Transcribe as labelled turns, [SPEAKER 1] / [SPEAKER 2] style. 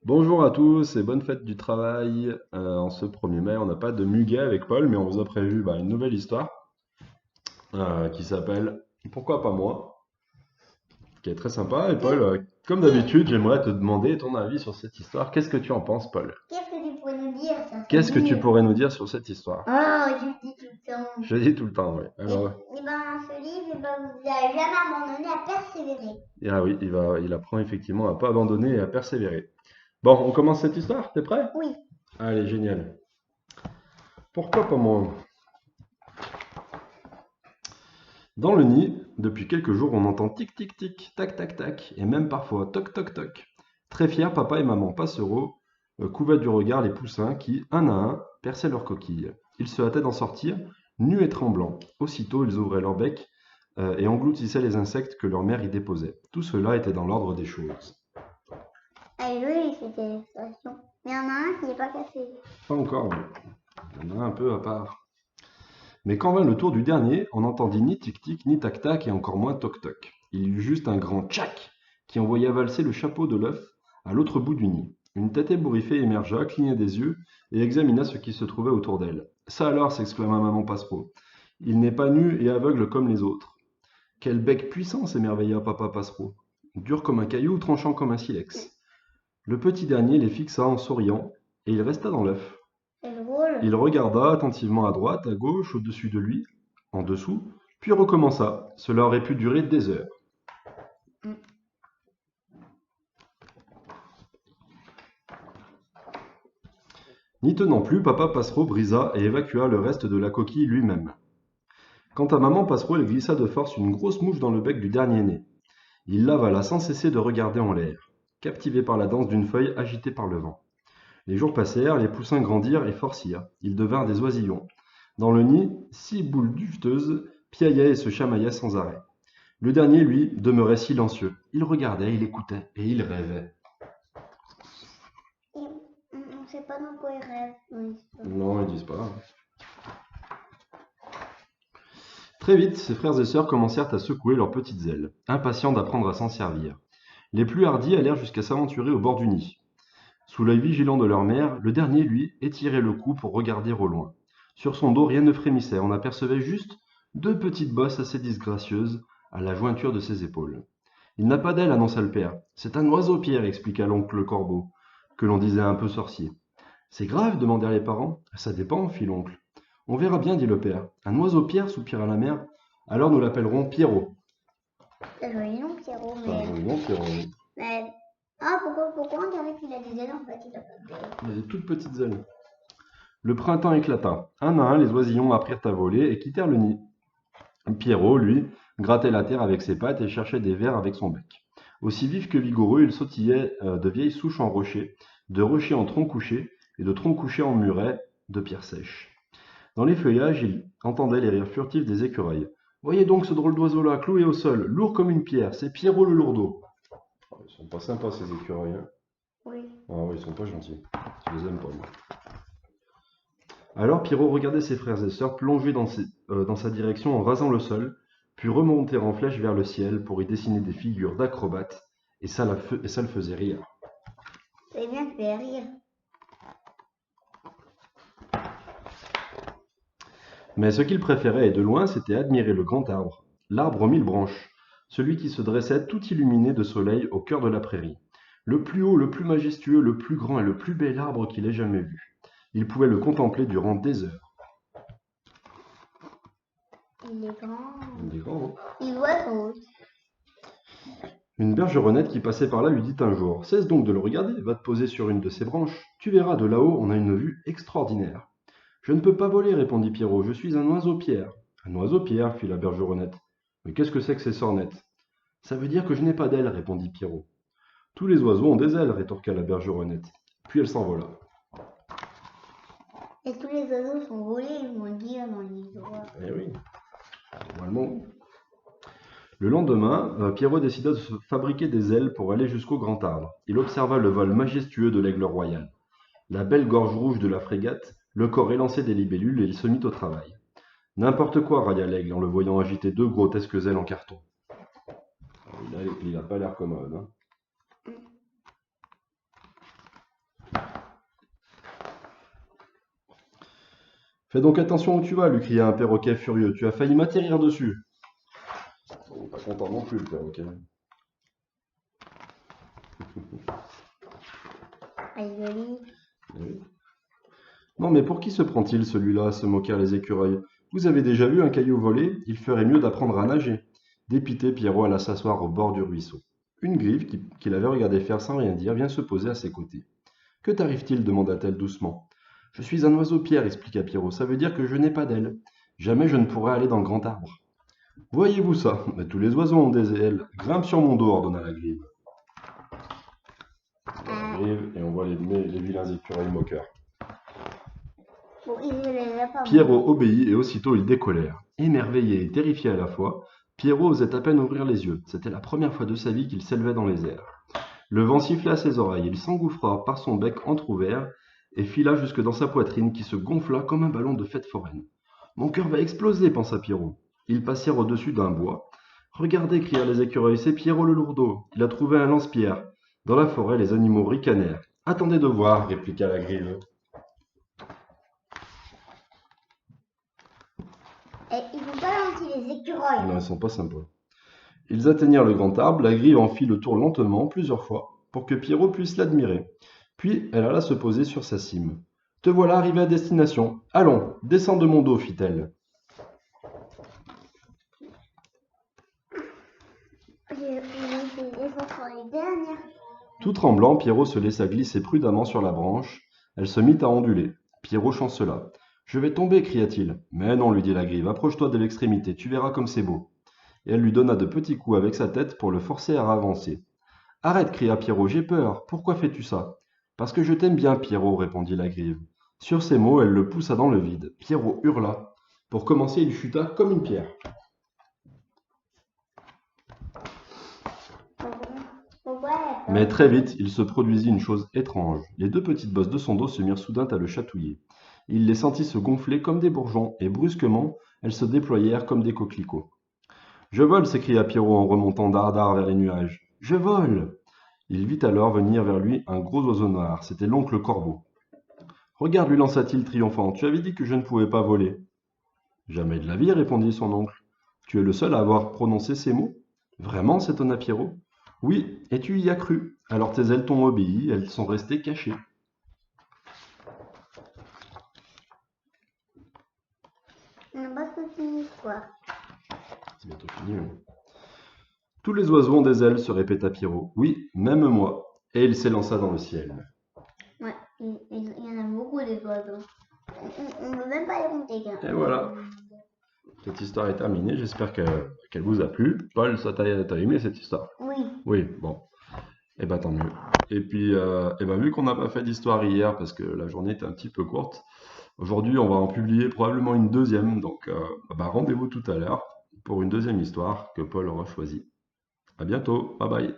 [SPEAKER 1] Bonjour à tous et bonne fête du travail. En ce 1er mai, on n'a pas de muguet avec Paul, mais on vous a prévu une nouvelle histoire qui s'appelle Pourquoi pas moi, qui est très sympa. Et Paul, comme d'habitude, j'aimerais te demander ton avis sur cette histoire. Qu'est-ce que tu en penses, Paul?
[SPEAKER 2] Qu'est-ce que tu pourrais nous dire? C'est
[SPEAKER 1] Qu'est-ce que tu
[SPEAKER 2] dur.
[SPEAKER 1] pourrais nous dire sur cette histoire?
[SPEAKER 2] Oh, je dis tout le temps.
[SPEAKER 1] Je dis tout le temps, oui.
[SPEAKER 2] Et,
[SPEAKER 1] Alors,
[SPEAKER 2] et ben, ce livre, vous n'avez jamais abandonné à persévérer.
[SPEAKER 1] ah oui, il apprend effectivement à pas abandonner et à persévérer. Bon, on commence cette histoire, t'es prêt?
[SPEAKER 2] Oui.
[SPEAKER 1] Allez, génial. Pourquoi pas moi? Dans le nid, depuis quelques jours, on entend tic tic tic, tac tac tac, et même parfois toc toc toc. Très fiers, papa et maman Passereau couvaient du regard les poussins qui, un à un, perçaient leurs coquilles. Ils se hâtaient d'en sortir, nus et tremblants. Aussitôt, ils ouvraient leur bec et engloutissaient les insectes que leur mère y déposait. Tout cela était dans l'ordre des choses.
[SPEAKER 2] Ah oui, c'était l'expression. Mais il y en a un qui n'est pas cassé.
[SPEAKER 1] Pas encore, mais il y en a un peu à part. Mais quand vint le tour du dernier, on n'entendit ni tic-tic, ni tac-tac, et encore moins toc-toc. Il y eut juste un grand tchac qui envoya valser le chapeau de l'œuf à l'autre bout du nid. Une tête ébouriffée émergea, cligna des yeux et examina ce qui se trouvait autour d'elle. Ça alors, s'exclama maman Passereau. Il n'est pas nu et aveugle comme les autres. Quel bec puissant, s'émerveilla papa Passereau. Dur comme un caillou, tranchant comme un silex. Le petit dernier les fixa en souriant, et il resta dans l'œuf.
[SPEAKER 2] C'est drôle.
[SPEAKER 1] Il regarda attentivement à droite, à gauche, au-dessus de lui, en dessous, puis recommença. Cela aurait pu durer des heures.
[SPEAKER 2] Mm.
[SPEAKER 1] N'y tenant plus, papa Passereau brisa et évacua le reste de la coquille lui-même. Quant à maman Passereau, elle glissa de force une grosse mouche dans le bec du dernier né. Il l'avala sans cesser de regarder en l'air, captivé par la danse d'une feuille agitée par le vent. Les jours passèrent, les poussins grandirent et forcirent. Ils devinrent des oisillons. Dans le nid, 6 boules duveteuses piaillaient et se chamaillaient sans arrêt. Le dernier, lui, demeurait silencieux. Il regardait, il écoutait et il rêvait.
[SPEAKER 2] On ne sait pas dans quoi il rêve. Oui,
[SPEAKER 1] Non, ils disent pas. Très vite, ses frères et sœurs commencèrent à secouer leurs petites ailes, impatients d'apprendre à s'en servir. Les plus hardis allèrent jusqu'à s'aventurer au bord du nid. Sous l'œil vigilant de leur mère, le dernier, lui, étirait le cou pour regarder au loin. Sur son dos, rien ne frémissait, on apercevait juste 2 petites bosses assez disgracieuses à la jointure de ses épaules. Il n'a pas d'aile, annonça le père. C'est un oiseau, Pierre, expliqua l'oncle Corbeau, que l'on disait un peu sorcier. C'est grave, demandèrent les parents. Ça dépend, fit l'oncle. On verra bien, dit le père. Un oiseau Pierre, soupira la mère. Alors nous l'appellerons Pierrot.
[SPEAKER 2] c'est joli nom, Pierrot,
[SPEAKER 1] C'est un joli nom, Pierrot.
[SPEAKER 2] mais... Ah, pourquoi on dirait qu'il a des ailes en fait? Il a pas d'ailes.
[SPEAKER 1] Il a des toutes petites ailes. Le printemps éclata. Un à un, les oisillons apprirent à voler et quittèrent le nid. Pierrot, lui, grattait la terre avec ses pattes et cherchait des vers avec son bec. Aussi vif que vigoureux, il sautillait de vieilles souches en rocher, de rocher en tronc couché et de tronc couché en muret de pierres sèches. Dans les feuillages, il entendait les rires furtifs des écureuils. Voyez donc ce drôle d'oiseau-là, cloué au sol, lourd comme une pierre, c'est Pierrot le lourdeau. Ils sont pas sympas ces écureuils, hein.
[SPEAKER 2] Oui.
[SPEAKER 1] Ah oui, ils sont pas gentils. Je les aime pas, moi. Alors Pierrot regardait ses frères et sœurs plonger dans sa direction en rasant le sol, puis remonter en flèche vers le ciel pour y dessiner des figures d'acrobates, et ça le faisait rire.
[SPEAKER 2] C'est bien que fait rire.
[SPEAKER 1] Mais ce qu'il préférait, et de loin, c'était admirer le grand arbre, l'arbre aux 1000 branches, celui qui se dressait tout illuminé de soleil au cœur de la prairie. Le plus haut, le plus majestueux, le plus grand et le plus bel arbre qu'il ait jamais vu. Il pouvait le contempler durant des heures.
[SPEAKER 2] Il est grand.
[SPEAKER 1] Il est grand, hein.
[SPEAKER 2] Il voit gros.
[SPEAKER 1] Une bergeronnette qui passait par là lui dit un jour: Cesse donc de le regarder, va te poser sur une de ses branches. Tu verras, de là-haut, on a une vue extraordinaire. Je ne peux pas voler, répondit Pierrot, je suis un oiseau-pierre. Un oiseau-pierre, fit la bergeronnette. Mais qu'est-ce que c'est que ces sornettes? Ça veut dire que je n'ai pas d'ailes, répondit Pierrot. Tous les oiseaux ont des ailes, rétorqua la bergeronnette. Puis elle s'envola.
[SPEAKER 2] Et tous les oiseaux sont volés, ils vont le dire dans l'histoire.
[SPEAKER 1] Eh oui, normalement. Le lendemain, Pierrot décida de se fabriquer des ailes pour aller jusqu'au grand arbre. Il observa le vol majestueux de l'aigle royal, la belle gorge rouge de la frégate, le corps élancé des libellules, et il se mit au travail. N'importe quoi, railla l'aigle en le voyant agiter 2 grotesques ailes en carton. Il a pas l'air commode, hein. Fais donc attention où tu vas, lui cria un perroquet furieux. Tu as failli m'atterrir dessus. Oh, pas content non plus, le perroquet.
[SPEAKER 2] Elle est jolie.
[SPEAKER 1] Oui. Non, mais pour qui se prend-il, celui-là, se moquèrent les écureuils. Vous avez déjà vu un caillou voler? Il ferait mieux d'apprendre à nager. Dépité, Pierrot alla s'asseoir au bord du ruisseau. Une grive, qu'il avait regardé faire sans rien dire, vient se poser à ses côtés. Que t'arrive-t-il demanda-t-elle doucement. Je suis un oiseau-pierre, expliqua Pierrot. Ça veut dire que je n'ai pas d'aile. Jamais je ne pourrai aller dans le grand arbre. Voyez-vous ça? Mais tous les oiseaux ont des ailes. Grimpe sur mon dos, ordonna la grive. La grive, et on voit les vilains écureuils moqueurs.
[SPEAKER 2] Bon, il ne les a pas.
[SPEAKER 1] Pierrot obéit et aussitôt ils décollèrent. Émerveillé et terrifié à la fois, Pierrot osait à peine ouvrir les yeux. C'était la première fois de sa vie qu'il s'élevait dans les airs. Le vent sifflait à ses oreilles. Il s'engouffra par son bec entr'ouvert et fila jusque dans sa poitrine qui se gonfla comme un ballon de fête foraine. Mon cœur va exploser, pensa Pierrot. Ils passèrent au-dessus d'un bois. Regardez, crièrent les écureuils, c'est Pierrot le lourdeau. Il a trouvé un lance-pierre. Dans la forêt, les animaux ricanèrent. Attendez de voir, répliqua la grive.
[SPEAKER 2] Et ils vont pas lancer les écureuils.
[SPEAKER 1] Non, ils sont pas sympas. Ils atteignirent le grand arbre, la grive en fit le tour lentement, plusieurs fois, pour que Pierrot puisse l'admirer. Puis elle alla se poser sur sa cime. Te voilà arrivé à destination. Allons, descends de mon dos, fit-elle.
[SPEAKER 2] J'ai fait des efforts pour les dernières.
[SPEAKER 1] Tout tremblant, Pierrot se laissa glisser prudemment sur la branche. Elle se mit à onduler. Pierrot chancela. Je vais tomber, cria-t-il. Mais non, lui dit la grive, approche-toi de l'extrémité, tu verras comme c'est beau. Et elle lui donna de petits coups avec sa tête pour le forcer à avancer. Arrête, cria Pierrot, j'ai peur. Pourquoi fais-tu ça? Parce que je t'aime bien, Pierrot, répondit la grive. Sur ces mots, elle le poussa dans le vide. Pierrot hurla. Pour commencer, il chuta comme une pierre. Mais très vite, il se produisit une chose étrange. Les deux petites bosses de son dos se mirent soudain à le chatouiller. Il les sentit se gonfler comme des bourgeons, et brusquement, elles se déployèrent comme des coquelicots. Je vole, s'écria Pierrot en remontant dardard vers les nuages. Je vole! Il vit alors venir vers lui un gros oiseau noir. C'était l'oncle Corbeau. Regarde, lui lança-t-il triomphant, tu avais dit que je ne pouvais pas voler. Jamais de la vie, répondit son oncle. Tu es le seul à avoir prononcé ces mots? Vraiment, s'étonna Pierrot. Oui, et tu y as cru. Alors tes ailes t'ont obéi, elles sont restées cachées.
[SPEAKER 2] On n'a pas tout fini, quoi.
[SPEAKER 1] C'est bientôt fini. Oui. Tous les oiseaux ont des ailes, se répéta Pierrot. Oui, même moi. Et il s'élança dans le ciel.
[SPEAKER 2] Ouais, il y en a beaucoup des oiseaux. On ne veut même pas les compter. Hein.
[SPEAKER 1] Et voilà. Cette histoire est terminée. J'espère qu'elle vous a plu. Paul, ça t'as aimé cette histoire?
[SPEAKER 2] Oui.
[SPEAKER 1] Oui, bon. Eh ben tant mieux. Et puis, vu qu'on n'a pas fait d'histoire hier parce que la journée était un petit peu courte, aujourd'hui on va en publier probablement une deuxième. Donc, rendez-vous tout à l'heure pour une deuxième histoire que Paul aura choisie. À bientôt. Bye bye.